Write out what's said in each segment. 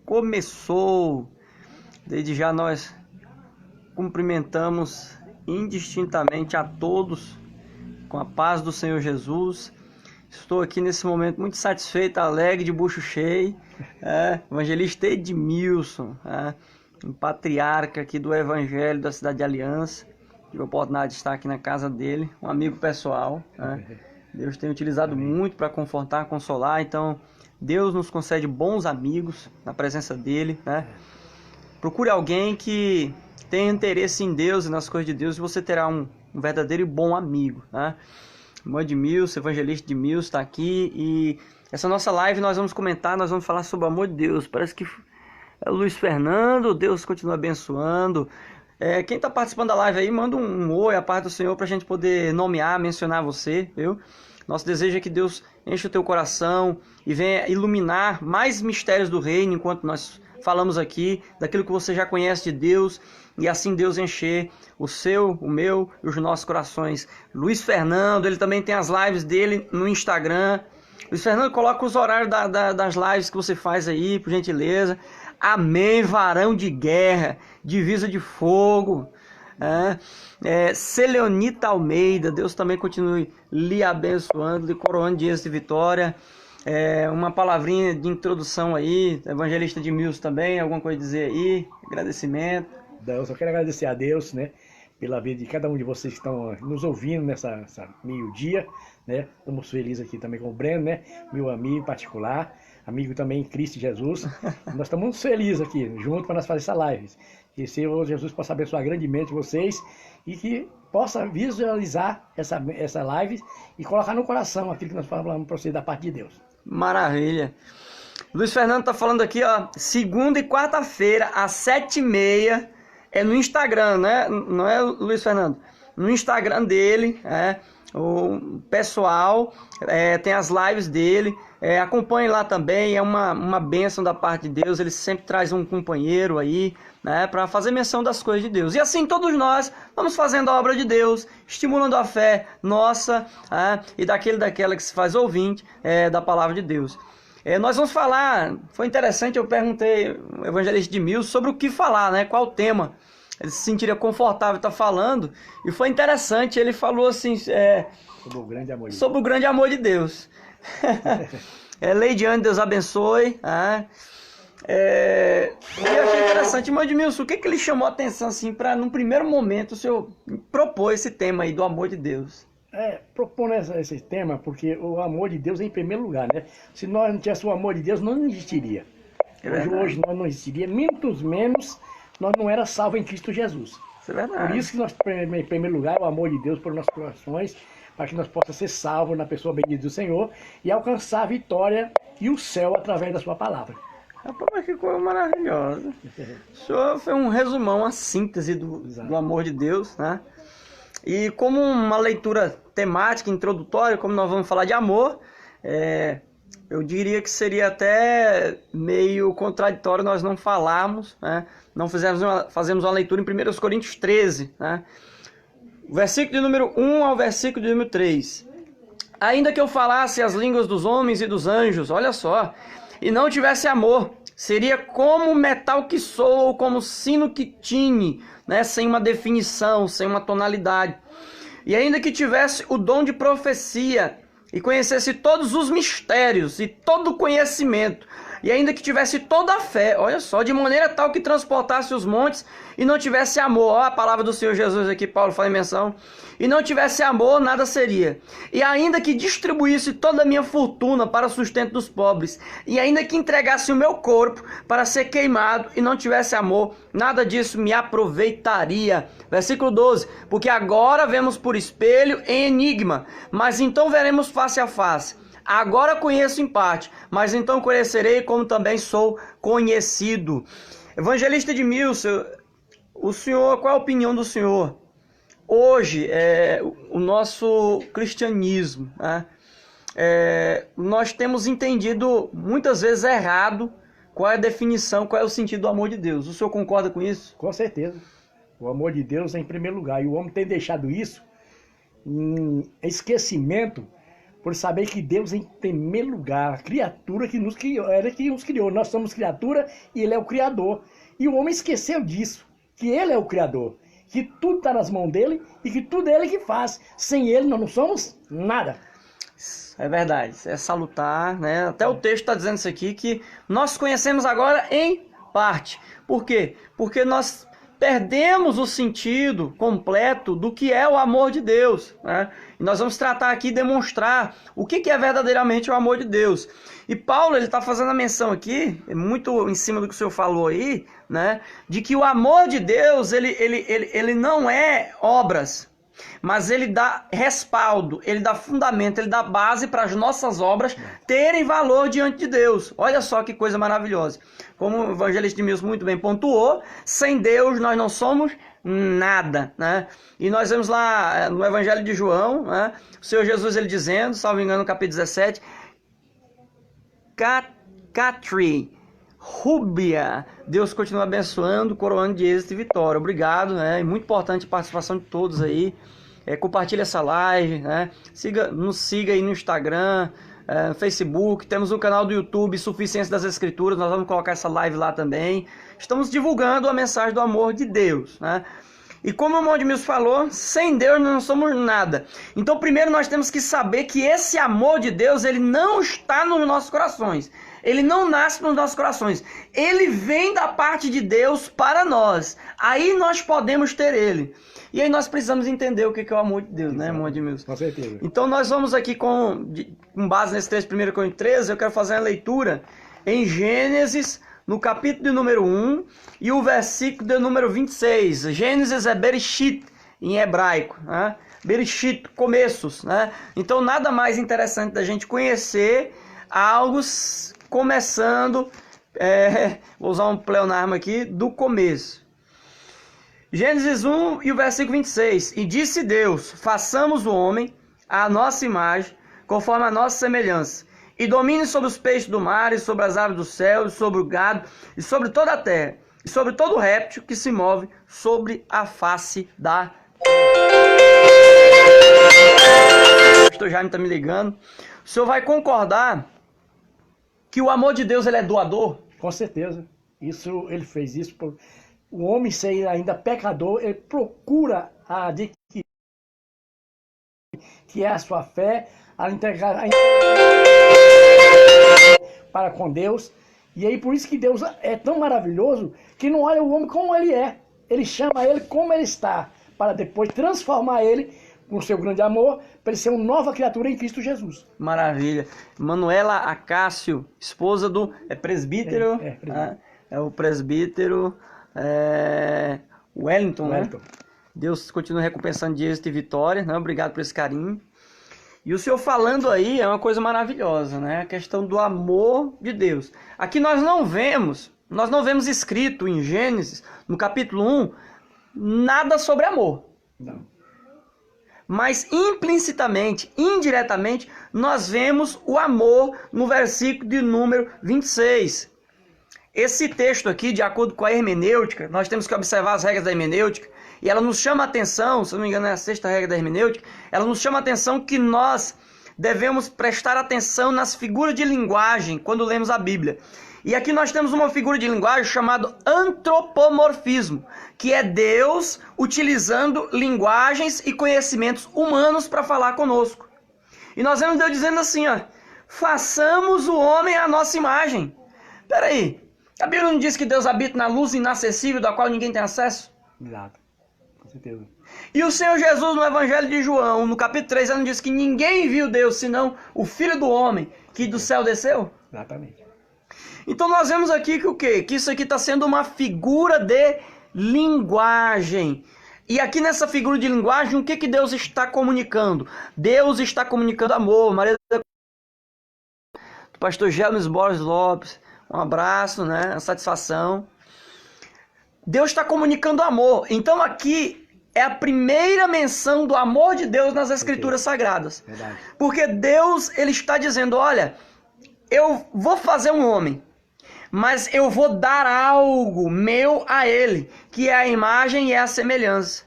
começou. Desde já nós cumprimentamos indistintamente a todos com a paz do Senhor Jesus. Estou aqui nesse momento muito satisfeito, alegre, de bucho cheio. Evangelista Edmilson, um patriarca aqui do Evangelho da Cidade de Aliança. Tive a oportunidade de estar aqui na casa dele, um amigo pessoal. Deus tem utilizado muito para confortar, consolar. Então, Deus nos concede bons amigos na presença dele. Procure alguém que tenha interesse em Deus e nas coisas de Deus, e você terá um verdadeiro e bom amigo. Irmão Edmilson, evangelista Edmilson, está aqui. E essa nossa live nós vamos comentar, nós vamos falar sobre o amor de Deus. Parece que é o Luiz Fernando. Deus continua abençoando. Quem está participando da live aí, manda um oi, a paz do Senhor, para a gente poder nomear, mencionar você, viu? Nosso desejo é que Deus enche o teu coração e venha iluminar mais mistérios do reino enquanto nós falamos aqui, daquilo que você já conhece de Deus, e assim Deus encher o seu, o meu e os nossos corações. Luiz Fernando, ele também tem as lives dele no Instagram. Luiz Fernando, coloca os horários das lives que você faz aí, por gentileza. Amém, varão de guerra, divisa de fogo. Celeonita Almeida, Deus também continue lhe abençoando, lhe coroando de êxito e vitória. Uma palavrinha de introdução aí, evangelista Edmilson também, alguma coisa a dizer aí, agradecimento. Eu só quero agradecer a Deus, pela vida de cada um de vocês que estão nos ouvindo nessa meio-dia, Estamos felizes aqui também com o Breno, meu amigo particular, amigo também em Cristo Jesus. Nós estamos muito felizes aqui, junto para nós fazer essa live. Que o Senhor Jesus possa abençoar grandemente vocês e que possa visualizar essa live e colocar no coração aquilo que nós falamos para vocês da parte de Deus. Maravilha. Luiz Fernando está falando aqui, segunda e quarta-feira, às 7h30, no Instagram, né? Não é, Luiz Fernando? No Instagram dele, o pessoal tem as lives dele, acompanhe lá também, é uma bênção da parte de Deus. Ele sempre traz um companheiro aí, para fazer menção das coisas de Deus. E assim todos nós vamos fazendo a obra de Deus, estimulando a fé nossa, e daquela que se faz ouvinte da palavra de Deus. Nós vamos falar, foi interessante, eu perguntei ao evangelista Edmilson sobre o que falar, qual o tema. Ele se sentiria confortável estar falando, e foi interessante, ele falou assim, sobre o grande amor de Deus. Sobre o grande amor de Deus. Leidiane, Deus abençoe. E eu achei interessante, irmão Edmilson, o que ele chamou a atenção assim, para num primeiro momento o senhor propor esse tema aí do amor de Deus? Propondo esse tema, porque o amor de Deus é em primeiro lugar, Se nós não tivéssemos o amor de Deus, não existiria. Hoje nós não existiria, muito menos nós não éramos salvos em Cristo Jesus. Isso é verdade. Por isso que nós, em primeiro lugar, o amor de Deus por nossos corações, para que nós possamos ser salvos na pessoa bendita do Senhor e alcançar a vitória e o céu através da sua palavra. Rapaz, que coisa maravilhosa. O senhor foi um resumão, uma síntese do amor de Deus, E como uma leitura temática, introdutória, como nós vamos falar de amor, eu diria que seria até meio contraditório nós não falarmos, não fazemos uma leitura em 1 Coríntios 13, o versículo de número 1 ao versículo de número 3. Ainda que eu falasse as línguas dos homens e dos anjos, olha só, e não tivesse amor, seria como metal que soa ou como sino que tine, sem uma definição, sem uma tonalidade. E ainda que tivesse o dom de profecia e conhecesse todos os mistérios e todo o conhecimento, e ainda que tivesse toda a fé, olha só, de maneira tal que transportasse os montes e não tivesse amor, a palavra do Senhor Jesus aqui, Paulo faz menção, e não tivesse amor, nada seria. E ainda que distribuísse toda a minha fortuna para o sustento dos pobres, e ainda que entregasse o meu corpo para ser queimado e não tivesse amor, nada disso me aproveitaria. Versículo 12, porque agora vemos por espelho em enigma, mas então veremos face a face. Agora conheço em parte, mas então conhecerei como também sou conhecido. Evangelista Edmilson, o senhor, qual a opinião do senhor? Hoje, o nosso cristianismo, nós temos entendido muitas vezes errado qual é a definição, qual é o sentido do amor de Deus. O senhor concorda com isso? Com certeza. O amor de Deus é em primeiro lugar. E o homem tem deixado isso em esquecimento, por saber que Deus, em primeiro lugar, a criatura que nos criou, Ele que nos criou. Nós somos criatura e Ele é o Criador. E o homem esqueceu disso, que Ele é o Criador, que tudo está nas mãos dele e que tudo é Ele que faz. Sem Ele nós não somos nada. É verdade, é salutar, né? Até o texto está dizendo isso aqui, que nós conhecemos agora em parte. Por quê? Porque nós perdemos o sentido completo do que é o amor de Deus, né? E nós vamos tratar aqui, demonstrar o que é verdadeiramente o amor de Deus. E Paulo, ele está fazendo a menção aqui, muito em cima do que o senhor falou aí, né? De que o amor de Deus, ele não é obras, mas ele dá respaldo, ele dá fundamento, ele dá base para as nossas obras terem valor diante de Deus. Olha só que coisa maravilhosa. Como o evangelista Edmilson muito bem pontuou, sem Deus nós não somos nada, né? E nós vemos lá no Evangelho de João, né? O Senhor Jesus ele dizendo, salvo engano, no capítulo 17, Catri, Rúbia, Deus continua abençoando, coroando de êxito e vitória. Obrigado, né? É muito importante a participação de todos aí. Compartilha essa live, né? Nos siga aí no Instagram, no Facebook. Temos um canal do YouTube, Suficiência das Escrituras. Nós vamos colocar essa live lá também. Estamos divulgando a mensagem do amor de Deus, né? E como o irmão Edmilson falou, sem Deus nós não somos nada. Então primeiro nós temos que saber que esse amor de Deus, ele não está nos nossos corações. Ele não nasce nos nossos corações. Ele vem da parte de Deus para nós. Aí nós podemos ter ele. E aí nós precisamos entender o que é o amor de Deus, né, irmão Edmilson? Com certeza. Então nós vamos aqui com base nesse texto de 1 Coríntios 13, eu quero fazer a leitura em Gênesis, no capítulo de número 1 e o versículo de número 26. Gênesis é Bereshit em hebraico, né? Bereshit, começos, né? Então nada mais interessante da gente conhecer algo começando, vou usar um pleonasmo aqui, do começo. Gênesis 1 e o versículo 26. E disse Deus, façamos o homem à nossa imagem, conforme a nossa semelhança, e domine sobre os peixes do mar, e sobre as aves do céu, e sobre o gado, e sobre toda a terra, e sobre todo réptil que se move sobre a face da terra. O pastor Jaime está me ligando. O senhor vai concordar que o amor de Deus ele é doador? Com certeza. Ele fez isso por o homem ser ainda pecador, ele procura adquirir, que é a sua fé, a entregar para com Deus. E aí por isso que Deus é tão maravilhoso que não olha o homem como ele é. Ele chama ele como ele está, para depois transformar ele com o seu grande amor, para ele ser uma nova criatura em Cristo Jesus. Maravilha. Manuela Acácio, esposa do presbítero, é o presbítero Wellington, né? Deus continua recompensando de êxito e vitória, né? Obrigado por esse carinho. E o senhor falando aí é uma coisa maravilhosa, né? A questão do amor de Deus. Aqui nós não vemos escrito em Gênesis, no capítulo 1, nada sobre amor. Não. Mas implicitamente, indiretamente, nós vemos o amor no versículo de número 26. Esse texto aqui, de acordo com a hermenêutica, nós temos que observar as regras da hermenêutica, e ela nos chama a atenção, se não me engano é a 6ª regra da hermenêutica, ela nos chama a atenção que nós devemos prestar atenção nas figuras de linguagem quando lemos a Bíblia. E aqui nós temos uma figura de linguagem chamada antropomorfismo, que é Deus utilizando linguagens e conhecimentos humanos para falar conosco. E nós vemos Deus dizendo assim, ó, façamos o homem à nossa imagem. Peraí, a Bíblia não diz que Deus habita na luz inacessível da qual ninguém tem acesso? Exato, com certeza. E o Senhor Jesus no Evangelho de João, no capítulo 3, ele não diz que ninguém viu Deus, senão o Filho do Homem, que do céu desceu? Exatamente. Então nós vemos aqui que o quê? Que isso aqui está sendo uma figura de linguagem. E aqui nessa figura de linguagem, o que Deus está comunicando? Deus está comunicando amor. Maria do pastor Gelmes Borges Lopes, um abraço, né? Uma satisfação. Deus está comunicando amor. Então aqui é a primeira menção do amor de Deus nas Escrituras Sagradas. Verdade. Porque Deus ele está dizendo, olha, eu vou fazer um homem, mas eu vou dar algo meu a ele, que é a imagem e é a semelhança.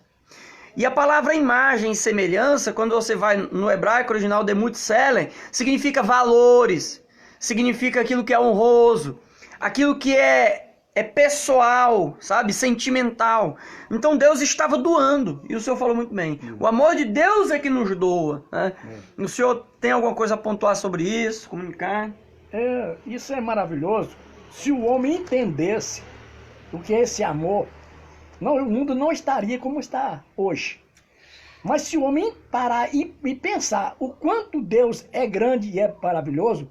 E a palavra imagem e semelhança, quando você vai no hebraico original Demut Selen, significa valores, significa aquilo que é honroso, aquilo que é pessoal, sabe? Sentimental. Então Deus estava doando, e o senhor falou muito bem. O amor de Deus é que nos doa, né? O senhor tem alguma coisa a pontuar sobre isso, comunicar? Isso é maravilhoso. Se o homem entendesse o que é esse amor, o mundo não estaria como está hoje. Mas se o homem parar e pensar o quanto Deus é grande e é maravilhoso,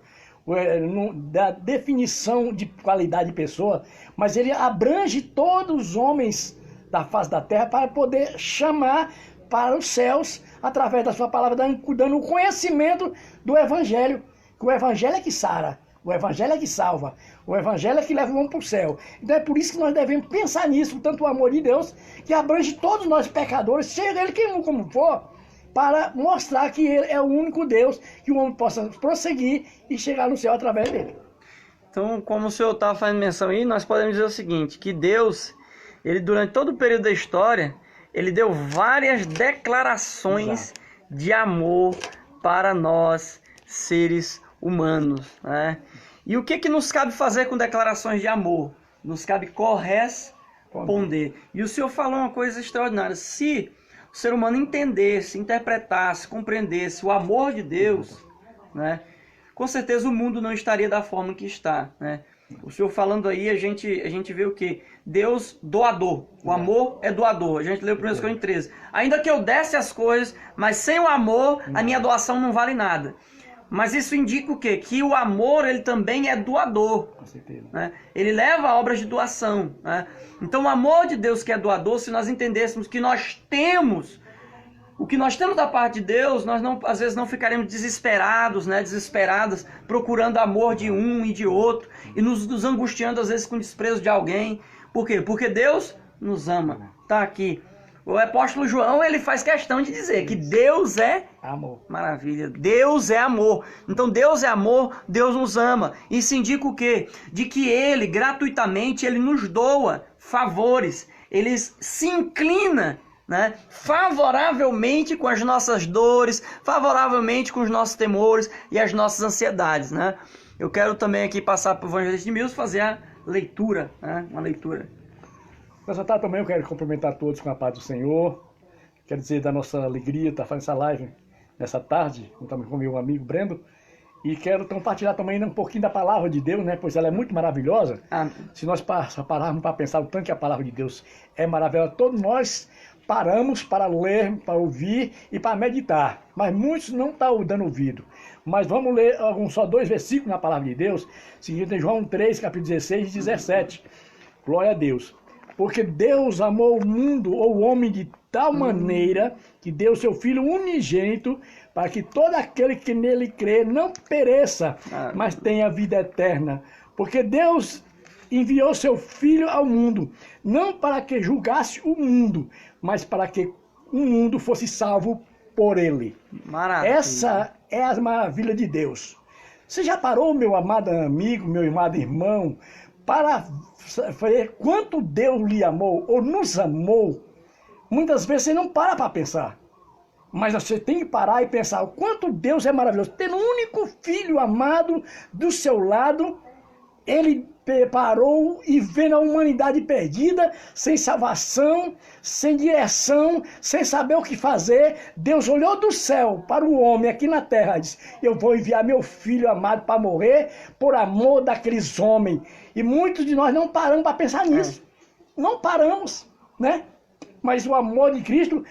da definição de qualidade de pessoa, mas ele abrange todos os homens da face da terra para poder chamar para os céus, através da sua palavra, dando o conhecimento do Evangelho, que o Evangelho é que sara, o Evangelho é que salva, o Evangelho é que leva o homem para o céu. Então é por isso que nós devemos pensar nisso, tanto o amor de Deus, que abrange todos nós pecadores, seja ele quem como for, para mostrar que ele é o único Deus, que o homem possa prosseguir e chegar no céu através dele. Então, como o senhor estava fazendo menção aí, nós podemos dizer o seguinte, que Deus, ele durante todo o período da história, ele deu várias declarações de amor para nós, seres humanos, né? E o que nos cabe fazer com declarações de amor? Nos cabe corresponder. E o senhor falou uma coisa extraordinária. Se o ser humano entendesse, interpretasse, compreendesse o amor de Deus, né, com certeza o mundo não estaria da forma que está, né? O senhor falando aí, a gente vê o quê? Deus doador. O amor é doador. A gente leu o 1 Coríntios 13. Ainda que eu desse as coisas, mas sem o amor, a minha doação não vale nada. Mas isso indica o quê? Que o amor, ele também é doador. Com certeza. Né? Ele leva obras de doação. Né? Então o amor de Deus que é doador, se nós entendêssemos que nós temos, o que nós temos da parte de Deus, nós não, às vezes não ficaremos desesperados, né? Desesperadas, procurando amor de um e de outro, e nos angustiando às vezes com desprezo de alguém. Por quê? Porque Deus nos ama. Está aqui. O apóstolo João, ele faz questão de dizer que Deus é amor. Maravilha. Deus é amor. Então Deus é amor, Deus nos ama. Isso indica o quê? De que ele, gratuitamente, ele nos doa favores. Ele se inclina, né, favoravelmente com as nossas dores, favoravelmente com os nossos temores e as nossas ansiedades, né? Eu quero também aqui passar para o Evangelista de Mills fazer a leitura, né? Uma leitura. Nessa tarde também eu quero cumprimentar todos com a paz do Senhor. Quero dizer da nossa alegria estar fazendo essa live nessa tarde, também com o meu amigo Brendo. E quero compartilhar também um pouquinho da palavra de Deus, né? Pois ela é muito maravilhosa. Se nós pararmos para pensar o tanto que a palavra de Deus é maravilhosa, todos nós paramos para ler, para ouvir e para meditar. Mas muitos não estão dando ouvido. Mas vamos ler só 2 versículos na palavra de Deus. Seguindo em João 3, capítulo 16 e 17. Glória a Deus. Porque Deus amou o mundo, ou o homem, de tal maneira que deu seu Filho unigênito, para que todo aquele que nele crê não pereça, mas tenha vida eterna. Porque Deus enviou seu Filho ao mundo, não para que julgasse o mundo, mas para que o mundo fosse salvo por ele. Maravilha. Essa é a maravilha de Deus. Você já parou, meu amado amigo, meu amado irmão, para ver quanto Deus lhe amou ou nos amou? Muitas vezes você não para pensar. Mas você tem que parar e pensar o quanto Deus é maravilhoso. Tendo um único filho amado do seu lado, ele preparou e vendo a humanidade perdida, sem salvação, sem direção, sem saber o que fazer. Deus olhou do céu para o homem aqui na terra e disse: eu vou enviar meu filho amado para morrer por amor daqueles homens. E muitos de nós não paramos para pensar nisso. Não paramos, né? Mas o amor de Cristo,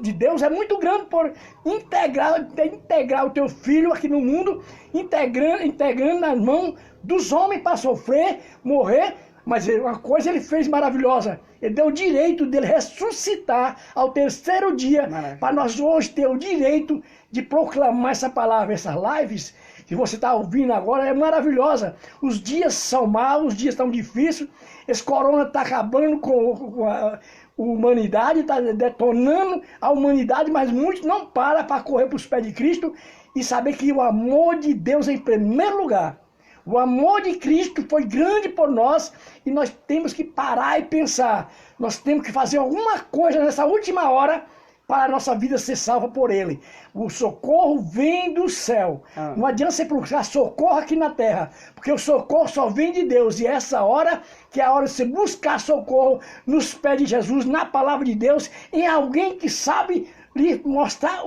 de Deus, é muito grande por integrar o teu filho aqui no mundo, integrando nas mãos dos homens para sofrer, morrer. Mas uma coisa ele fez maravilhosa. Ele deu o direito dele ressuscitar ao 3º dia, para nós hoje ter o direito de proclamar essa palavra. Essas lives que você está ouvindo agora é maravilhosa. Os dias são maus, os dias estão difíceis. Esse corona está acabando com a humanidade, está detonando a humanidade, mas muitos não param para correr para os pés de Cristo e saber que o amor de Deus é em primeiro lugar. O amor de Cristo foi grande por nós e nós temos que parar e pensar. Nós temos que fazer alguma coisa nessa última hora para a nossa vida ser salva por Ele. O socorro vem do céu. Não adianta você procurar socorro aqui na terra, porque o socorro só vem de Deus. E essa hora, que é a hora de você buscar socorro nos pés de Jesus, na palavra de Deus, em alguém que sabe lhe mostrar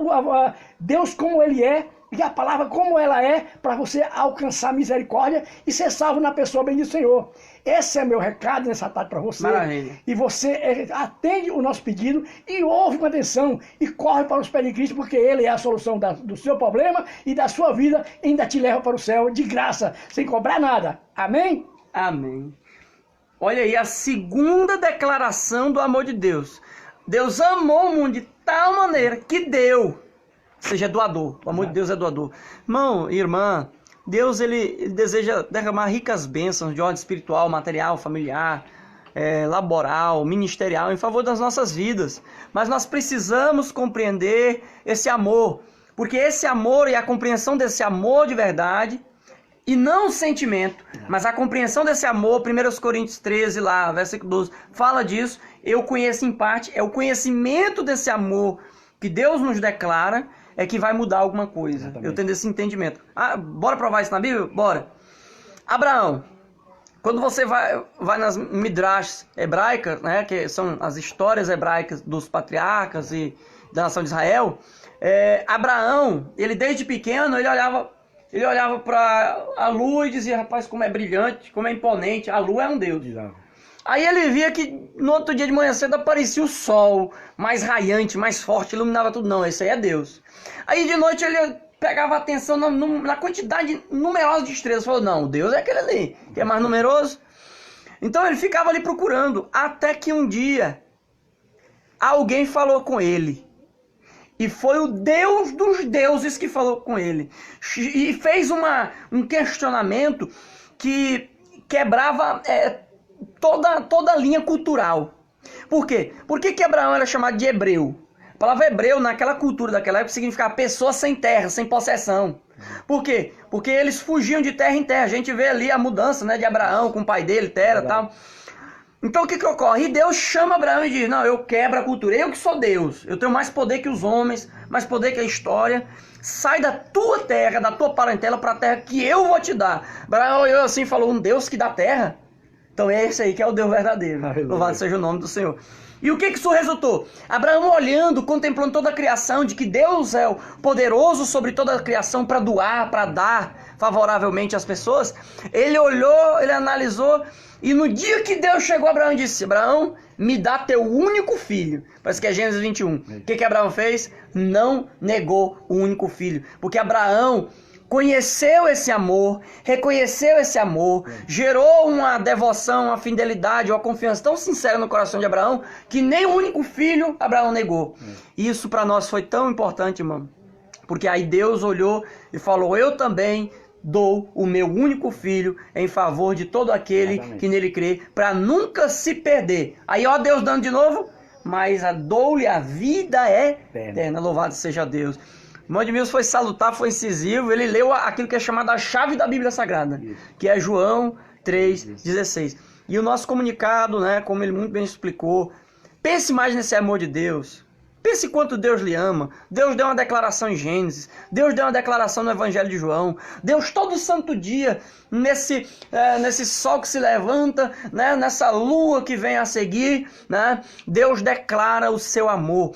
Deus como Ele é, e a palavra como ela é, para você alcançar misericórdia e ser salvo na pessoa bem do Senhor. Esse é meu recado nessa tarde para você. Maravilha. E você atende o nosso pedido e ouve com atenção e corre para os pés de Cristo, porque Ele é a solução do seu problema e da sua vida, e ainda te leva para o céu de graça, sem cobrar nada. Amém? Amém. Olha aí a segunda declaração do amor de Deus. Deus amou o mundo de tal maneira que deu. Ou seja, é doador. O amor de Deus é doador. Irmão e irmã, Deus ele deseja derramar ricas bênçãos de ordem espiritual, material, familiar, laboral, ministerial, em favor das nossas vidas. Mas nós precisamos compreender esse amor. Porque esse amor e a compreensão desse amor de verdade, e não o sentimento, mas a compreensão desse amor, 1 Coríntios 13, lá, versículo 12, fala disso. Eu conheço em parte, é o conhecimento desse amor que Deus nos declara, é que vai mudar alguma coisa. Exatamente. Eu tenho esse entendimento. Bora provar isso na Bíblia? Bora. Abraão, quando você vai nas midrashs hebraicas, né, que são as histórias hebraicas dos patriarcas e da nação de Israel, Abraão, ele desde pequeno, ele olhava para a lua e dizia, rapaz, como é brilhante, como é imponente, a lua é um Deus. Aí ele via que no outro dia de manhã cedo aparecia o sol, mais radiante, mais forte, iluminava tudo. Não, esse aí é Deus. Aí de noite ele pegava atenção na quantidade numerosa de estrelas. Falou, não, Deus é aquele ali, que é mais numeroso. Então ele ficava ali procurando, até que um dia alguém falou com ele. E foi o Deus dos deuses que falou com ele. E fez um questionamento que quebrava toda a linha cultural. Por quê? Por que Abraão era chamado de hebreu? A palavra hebreu, naquela cultura daquela época, significava pessoa sem terra, sem possessão. Por quê? Porque eles fugiam de terra em terra. A gente vê ali a mudança, né, de Abraão com o pai dele, Tera e tal. Então o que ocorre? E Deus chama Abraão e diz, não, eu quebro a cultura, eu que sou Deus, eu tenho mais poder que os homens, mais poder que a história, sai da tua terra, da tua parentela para a terra que eu vou te dar. Abraão olhou assim e falou, um Deus que dá terra? Então é esse aí que é o Deus verdadeiro. Louvado seja o nome do Senhor. E o que isso resultou? Abraão olhando, contemplando toda a criação, de que Deus é o poderoso sobre toda a criação para doar, para dar favoravelmente às pessoas. Ele olhou, ele analisou, e no dia que Deus chegou a Abraão e disse, Abraão, me dá teu único filho. Parece que é Gênesis 21. O que Abraão fez? Não negou o único filho. Porque Abraão conheceu esse amor, reconheceu esse amor, gerou uma devoção, uma fidelidade, uma confiança tão sincera no coração de Abraão, que nem o único filho Abraão negou. Isso para nós foi tão importante, irmão, porque aí Deus olhou e falou, eu também dou o meu único filho em favor de todo aquele que nele crê, para nunca se perder. Aí ó Deus dando de novo, mas dou-lhe a vida eterna. Louvado seja Deus. O irmão Edmilson foi salutar, foi incisivo, ele leu aquilo que é chamado a chave da Bíblia Sagrada, que é João 3,16. E o nosso comunicado, né, como ele muito bem explicou, pense mais nesse amor de Deus. Pense quanto Deus lhe ama. Deus deu uma declaração em Gênesis, Deus deu uma declaração no Evangelho de João. Deus todo santo dia, nesse sol que se levanta, né, nessa lua que vem a seguir, né, Deus declara o seu amor.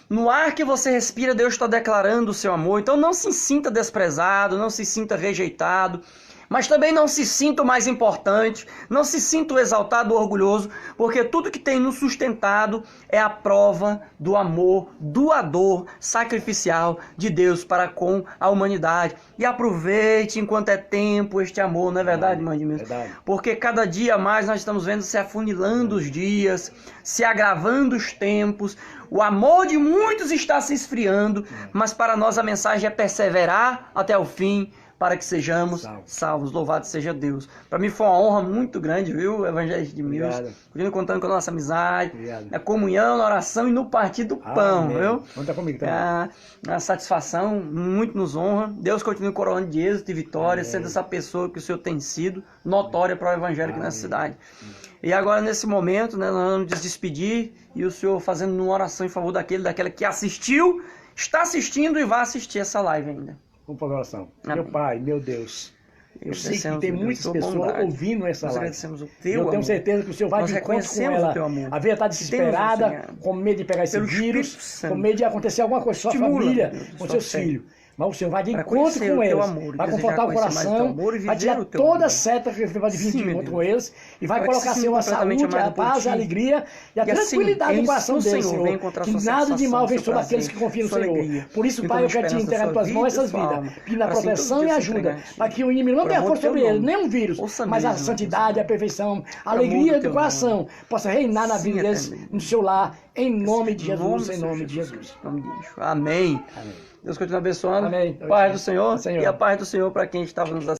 No ar que você respira, Deus está declarando o seu amor. Então não se sinta desprezado, não se sinta rejeitado, mas também não se sinta o mais importante, não se sinta o exaltado ou orgulhoso, porque tudo que tem nos sustentado é a prova do amor doador, sacrificial de Deus para com a humanidade. E aproveite enquanto é tempo este amor, não é verdade, irmã Edmilson? Porque cada dia mais nós estamos vendo se afunilando os dias, se agravando os tempos, o amor de muitos está se esfriando, mas para nós a mensagem é perseverar até o fim, para que sejamos salvos. Louvado seja Deus. Para mim foi uma honra muito grande, viu, Evangelista de Mills. Continuo contando com a nossa amizade, na comunhão, na oração e no partir do pão, viu? Conta comigo também. A satisfação muito nos honra. Deus continue coroando de êxito e vitória, sendo essa pessoa que o Senhor tem sido, notória para o Evangelho aqui nessa cidade. E agora, nesse momento, né, nós vamos nos despedir e o Senhor fazendo uma oração em favor daquela que assistiu, está assistindo e vai assistir essa live ainda. Vamos fazer oração. Meu Pai, meu Deus, eu sei que tem muitas pessoas ouvindo essa live. Eu tenho certeza que o Senhor vai de encontro com ela. A vida está desesperada, com medo de pegar esse vírus, com medo de acontecer alguma coisa com sua família, com seus filhos. Mas o Senhor vai de encontro com eles, vai confortar o coração, vai tirar toda a seta que vai vir de encontro com eles e vai colocar, Senhor, a saúde, a paz, a alegria e a tranquilidade no coração deles, Senhor. Que nada de mal vem sobre aqueles que confiam no Senhor. Por isso, Pai, eu quero te entregar em tuas mãos essas vidas, pedindo a proteção e ajuda, para que o inimigo não tenha força sobre eles, nem um vírus, mas a santidade, a perfeição, a alegria do coração possa reinar na vida deles, no seu lar, em nome de Jesus, em nome de Jesus. Amém. Deus continue abençoando. Amém. Paz do Senhor e a paz do Senhor para quem estava nos assistindo.